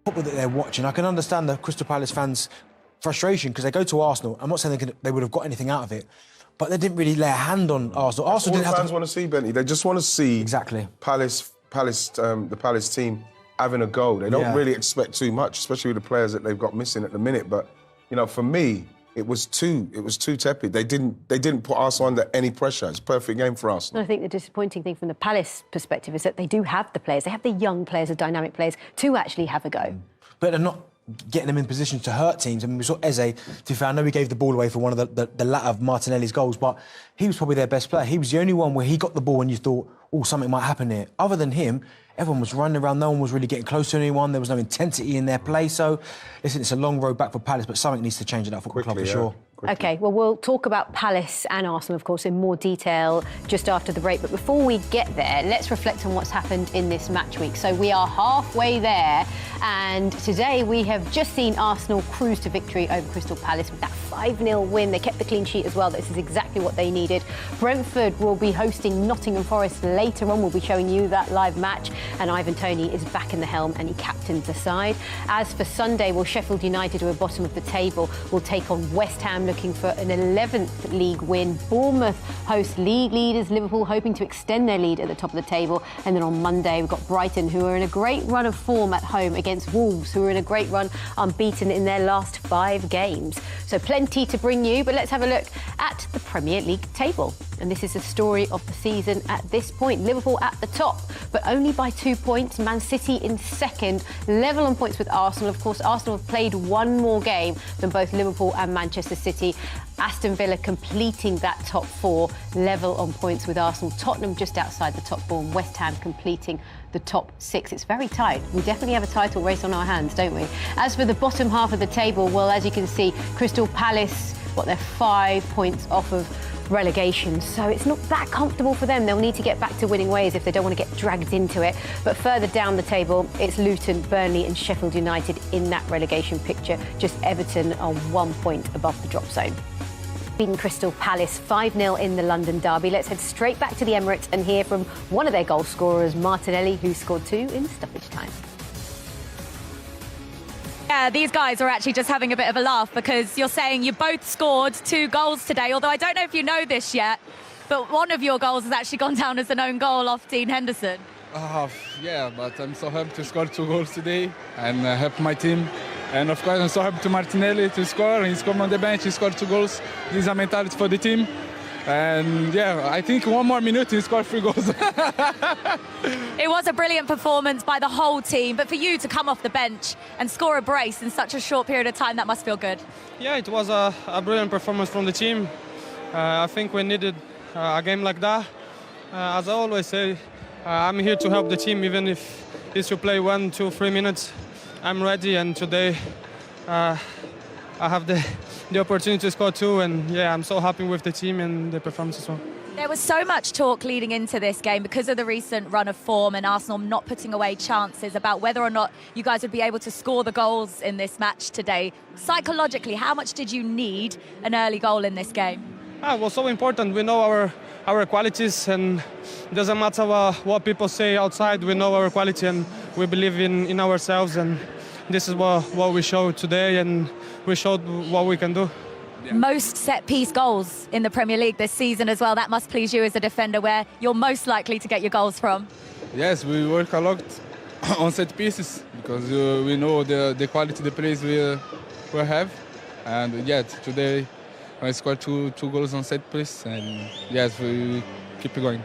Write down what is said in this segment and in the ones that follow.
football that they're watching. I can understand the Crystal Palace fans' frustration because they go to Arsenal. I'm not saying they would have got anything out of it, but they didn't really lay a hand on Arsenal. Arsenal didn't have fans want to see, Benty. They just want to see exactly the Palace team having a go. They don't really expect too much, especially with the players that they've got missing at the minute. But you know, for me, it was too tepid. They didn't put Arsenal under any pressure. It's a perfect game for Arsenal. I think the disappointing thing from the Palace perspective is that they do have the players. They have the young players, the dynamic players, to actually have a go. But they're not getting them in positions to hurt teams. I mean, we saw Eze, to be fair, I know he gave the ball away for one of the latter of Martinelli's goals, but he was probably their best player. He was the only one where he got the ball and you thought, oh, something might happen here. Other than him, everyone was running around, no one was really getting close to anyone, there was no intensity in their play, so listen, it's a long road back for Palace, but something needs to change in that football club for sure. OK, well, we'll talk about Palace and Arsenal, of course, in more detail just after the break. But before we get there, let's reflect on what's happened in this match week. So we are halfway there, and today we have just seen Arsenal cruise to victory over Crystal Palace with that 5-0 win. They kept the clean sheet as well. This is exactly what they needed. Brentford will be hosting Nottingham Forest later on. We'll be showing you that live match. And Ivan Toney is back in the helm and he captains the side. As for Sunday, well, Sheffield United, who are bottom of the table, will take on West Ham, looking for an 11th league win. Bournemouth host league leaders Liverpool, hoping to extend their lead at the top of the table. And then on Monday, we've got Brighton, who are in a great run of form at home against Wolves, who are in a great run, unbeaten in their last 5 games. So plenty to bring you, but let's have a look at the Premier League table. And this is the story of the season at this point. Liverpool at the top, but only by 2 points. Man City in second, level on points with Arsenal. Of course, Arsenal have played one more game than both Liverpool and Manchester City. Aston Villa completing that top 4, level on points with Arsenal. Tottenham just outside the top 4, and West Ham completing the top 6. It's very tight. We definitely have a title race on our hands, don't we? As for the bottom half of the table, well, as you can see, Crystal Palace, they're 5 points off of relegation, so it's not that comfortable for them. They'll need to get back to winning ways if they don't want to get dragged into it. But further down the table, it's Luton, Burnley and Sheffield United in that relegation picture. Just Everton are 1 point above the drop zone. Beaten Crystal Palace 5-0 in the London derby. Let's head straight back to the Emirates and hear from one of their goal scorers, Martinelli, who scored 2 in stoppage time. Yeah, these guys are actually just having a bit of a laugh because you're saying you both scored 2 goals today, although I don't know if you know this yet, but one of your goals has actually gone down as an own goal off Dean Henderson. Yeah, but I'm so happy to score 2 goals today and help my team. And of course, I'm so happy to Martinelli to score. He scored on the bench, he scored 2 goals. This is a mentality for the team. And yeah, I think 1 more minute he scored 3 goals. It was a brilliant performance by the whole team, but for you to come off the bench and score a brace in such a short period of time, that must feel good. Yeah, it was a brilliant performance from the team. I think we needed a game like that. As I always say, I'm here to help the team, even if it's to play 1, 2, 3 minutes. I'm ready, and today I have the opportunity to score 2, and yeah, I'm so happy with the team and the performance as well. There was so much talk leading into this game because of the recent run of form and Arsenal not putting away chances about whether or not you guys would be able to score the goals in this match today. Psychologically, how much did you need an early goal in this game? It was so important. We know our qualities, and it doesn't matter what people say outside. We know our quality and we believe in ourselves, and this is what we showed today, and we showed what we can do. Yeah. Most set-piece goals in the Premier League this season as well. That must please you as a defender, where you're most likely to get your goals from. Yes, we work a lot on set pieces because we know the quality the players we have. And yeah, today I scored two goals on set piece, and yes, we keep going.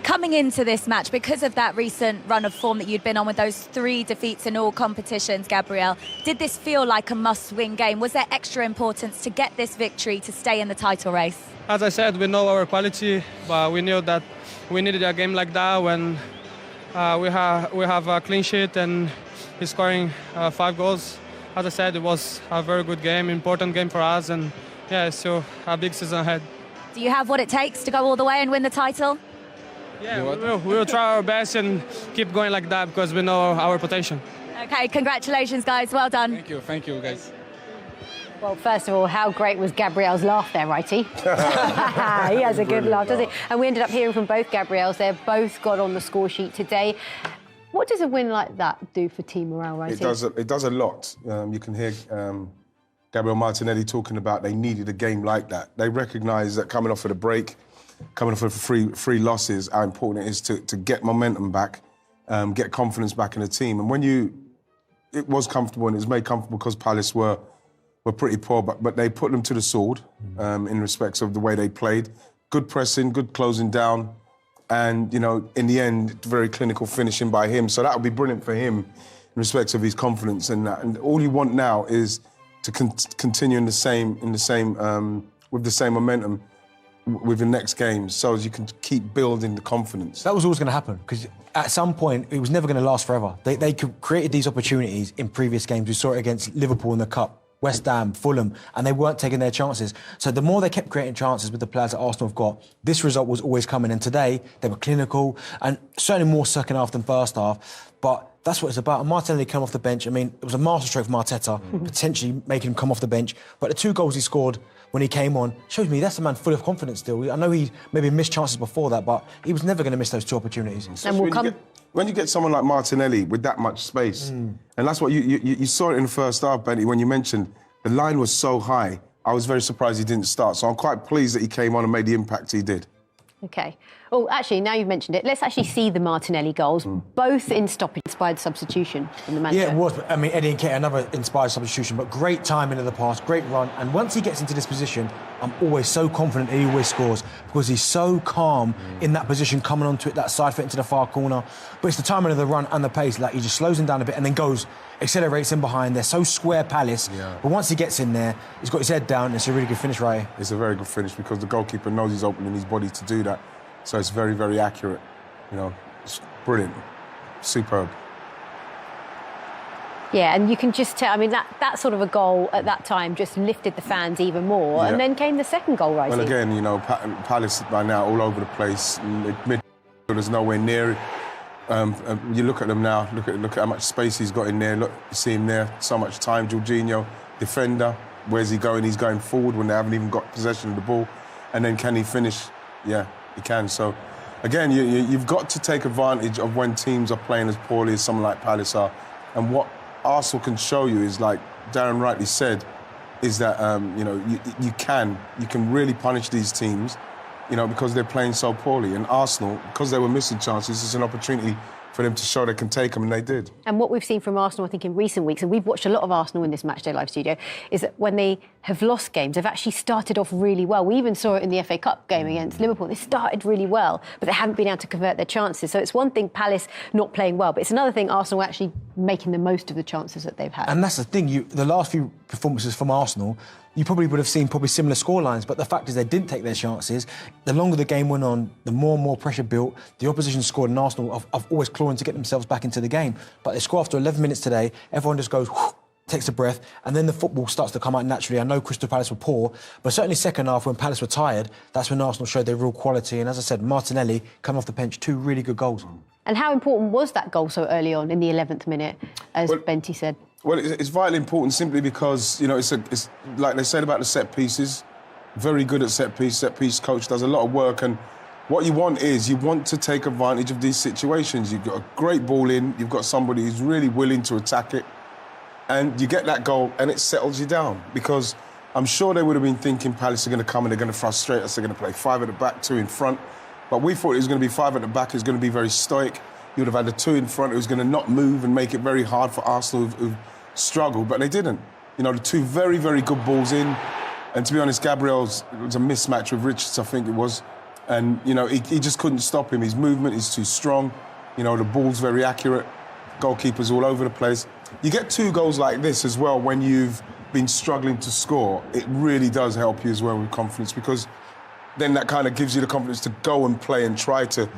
Coming into this match, because of that recent run of form that you'd been on with those 3 defeats in all competitions, Gabriel, did this feel like a must-win game? Was there extra importance to get this victory to stay in the title race? As I said, we know our quality, but we knew that we needed a game like that when we have a clean sheet and he's scoring 5 goals. As I said, it was a very good game, important game for us, and yeah, so a big season ahead. Do you have what it takes to go all the way and win the title? Yeah, we will try our best and keep going like that because we know our potential. OK, congratulations, guys. Well done. Thank you, guys. Well, first of all, how great was Gabriel's laugh there, Wrighty? He has a good laugh, doesn't he? And we ended up hearing from both Gabriels. They've both got on the score sheet today. What does a win like that do for team morale, right? It does a lot. You can hear Gabriel Martinelli talking about they needed a game like that. They recognise that coming off of the break, coming off of three losses, how important it is to get momentum back, get confidence back in the team. And when it was comfortable, and it was made comfortable because Palace were pretty poor, but they put them to the sword in respects of the way they played. Good pressing, good closing down, and, you know, in the end, very clinical finishing by him. So that would be brilliant for him in respect of his confidence and that. And all you want now is to continue with the same momentum with the next game, so as you can keep building the confidence. That was always going to happen, because at some point it was never going to last forever. They created these opportunities in previous games. We saw it against Liverpool in the Cup, West Ham, Fulham, and they weren't taking their chances. So the more they kept creating chances with the players that Arsenal have got, this result was always coming. And today, they were clinical, and certainly more second half than first half. But that's what it's about. And Martinelli came off the bench. I mean, it was a masterstroke from Arteta, potentially making him come off the bench. But the 2 goals he scored when he came on shows me that's a man full of confidence still. I know he maybe missed chances before that, but he was never going to miss those 2 opportunities. And when you get someone like Martinelli with that much space, and that's what you saw it in the first half, Benny, when you mentioned the line was so high, I was very surprised he didn't start. So I'm quite pleased that he came on and made the impact he did. OK. Oh, actually, now you've mentioned it, let's actually see the Martinelli goals, both in stoppage, inspired substitution in the manager. Yeah, it was. I mean, Eddie Nketiah, another inspired substitution, but great timing of the pass, great run. And once he gets into this position, I'm always so confident he always scores, because he's so calm in that position, coming onto it, that side foot into the far corner. But it's the timing of the run and the pace, like he just slows him down a bit and then goes, accelerates in behind. They're so square, Palace. Yeah. But once he gets in there, he's got his head down. It's a really good finish right here. It's a very good finish, because the goalkeeper knows he's opening his body to do that. So it's very, very accurate. You know, it's brilliant. Superb. Yeah, and you can just tell, I mean, that sort of a goal at that time just lifted the fans even more. Yeah. And then came the second goal, right? Well, again, you know, Palace by now all over the place. Midfielders nowhere near it. You look at them now, look at how much space he's got in there. Look, you see him there, so much time. Jorginho, defender, where's he going? He's going forward when they haven't even got possession of the ball. And then can he finish? Yeah, he can. So, again, you've got to take advantage of when teams are playing as poorly as someone like Palace are. And what Arsenal can show you is, like Darren rightly said, is that, you know, you can really punish these teams, you know, because they're playing so poorly. And Arsenal, because they were missing chances, it's an opportunity for them to show they can take them, and they did. And what we've seen from Arsenal, I think, in recent weeks, and we've watched a lot of Arsenal in this Matchday Live studio, is that when they have lost games, they've actually started off really well. We even saw it in the FA Cup game against Liverpool. They started really well, but they haven't been able to convert their chances. So it's one thing Palace not playing well, but it's another thing Arsenal actually making the most of the chances that they've had. And that's the thing, the last few performances from Arsenal, you probably would have seen similar scorelines, but the fact is they didn't take their chances. The longer the game went on, the more and more pressure built. The opposition scored, and Arsenal have always clawing to get themselves back into the game. But they score after 11 minutes today. Everyone just goes, whoosh, takes a breath, and then the football starts to come out naturally. I know Crystal Palace were poor, but certainly second half, when Palace were tired, that's when Arsenal showed their real quality. And as I said, Martinelli coming off the bench, 2 really good goals. And how important was that goal so early on in the 11th minute, as Benty said? Well, it's vitally important simply because, you know, it's like they said about the set pieces, very good at set piece coach, does a lot of work, and what you want to take advantage of these situations. You've got a great ball in, you've got somebody who's really willing to attack it, and you get that goal and it settles you down, because I'm sure they would have been thinking Palace are going to come and they're going to frustrate us, they're going to play 5 at the back, 2 in front, but we thought it was going to be 5 at the back, it was going to be very stoic. You would have had the 2 in front, it was going to not move and make it very hard for Arsenal who've struggled, but they didn't. You know, the 2 very, very good balls in, and to be honest, it was a mismatch with Richards, I think it was, and, you know, he just couldn't stop him. His movement is too strong, you know, the ball's very accurate, goalkeepers all over the place. You get 2 goals like this as well when you've been struggling to score. It really does help you as well with confidence, because then that kind of gives you the confidence to go and play and try to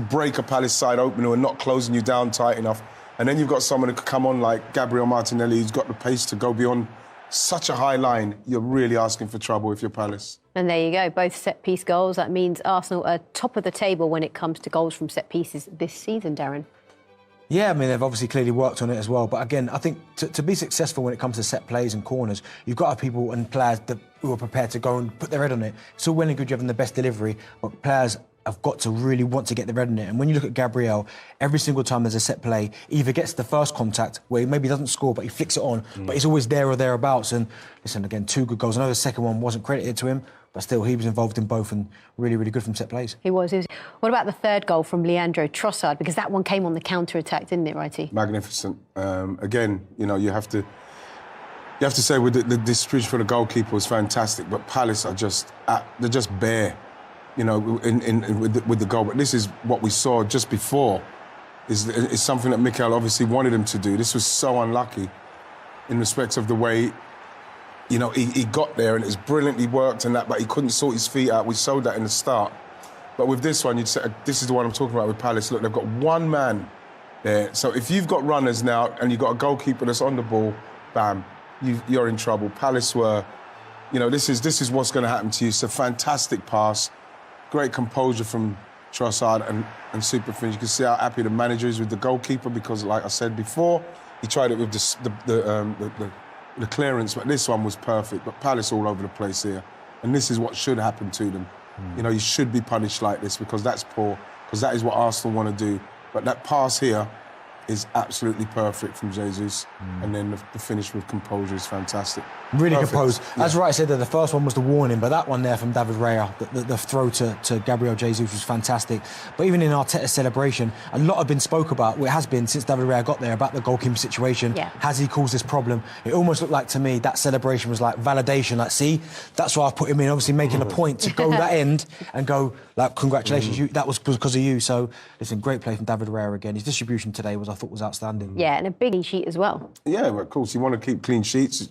break a Palace side open who are not closing you down tight enough. And then you've got someone who could come on like Gabriel Martinelli, who's got the pace to go beyond such a high line. You're really asking for trouble if you're Palace. And there you go, both set-piece goals. That means Arsenal are top of the table when it comes to goals from set pieces this season, Darren. Yeah, I mean, they've obviously clearly worked on it as well. But again, I think to be successful when it comes to set plays and corners, you've got to have people and players who are prepared to go and put their head on it. It's all well and good you having the best delivery, but players have got to really want to get the red in it. And when you look at Gabriel, every single time there's a set play, he either gets the first contact where he maybe doesn't score, but he flicks it on, but he's always there or thereabouts. And listen, again, 2 good goals. I know the second one wasn't credited to him, but still, he was involved in both and really, really good from set plays. He was. What about the third goal from Leandro Trossard? Because that one came on the counter-attack, didn't it, Wrighty? Magnificent. Again, you know, you have to say with the distribution for the goalkeeper was fantastic, but Palace are they're just bare, you know, with the goal. But this is what we saw just before, is something that Mikel obviously wanted him to do. This was so unlucky in respect of the way, you know, he got there and it's brilliantly worked and that, but he couldn't sort his feet out. We showed that in the start. But with this one, you'd say, this is the one I'm talking about with Palace. Look, they've got one man there. So if you've got runners now and you've got a goalkeeper that's on the ball, bam, you're in trouble. Palace were, you know, this is what's going to happen to you. It's a fantastic pass, great composure from Trossard and super finish. You can see how happy the manager is with the goalkeeper because, like I said before, he tried it with the clearance, but this one was perfect. But Palace all over the place here. And this is what should happen to them. You know, you should be punished like this because that's poor, because that is what Arsenal want to do. But that pass here is absolutely perfect from Jesus. And then the finish with composure is fantastic. Really Perfect. composed. As Wright said there, the first one was the warning, but that one there from David Raya, the throw to Gabriel Jesus was fantastic. But even in Arteta's celebration, a lot have been spoke about, well, it has been since David Raya got there, about the goalkeeping situation. Yeah. Has he caused this problem? It almost looked like to me that celebration was like validation, like, see, that's why I've put him in, obviously making a point to go that end and go, like, congratulations, you, that was because of you. So, listen, great play from David Raya again. His distribution today I thought was outstanding. Yeah, and a big clean sheet as well. Yeah, well, of course, you want to keep clean sheets.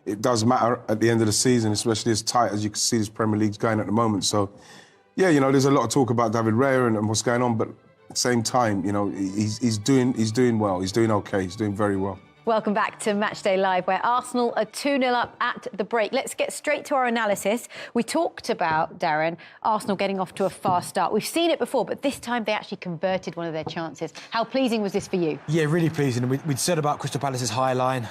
It does matter at the end of the season, especially as tight as you can see this Premier League's going at the moment. So, yeah, you know, there's a lot of talk about David Raya and what's going on, but at the same time, you know, he's doing well. He's doing okay. He's doing very well. Welcome back to Matchday Live, where Arsenal are 2-0 up at the break. Let's get straight to our analysis. We talked about, Darren, Arsenal getting off to a fast start. We've seen it before, but this time they actually converted one of their chances. How pleasing was this for you? Yeah, really pleasing. We'd said about Crystal Palace's high line.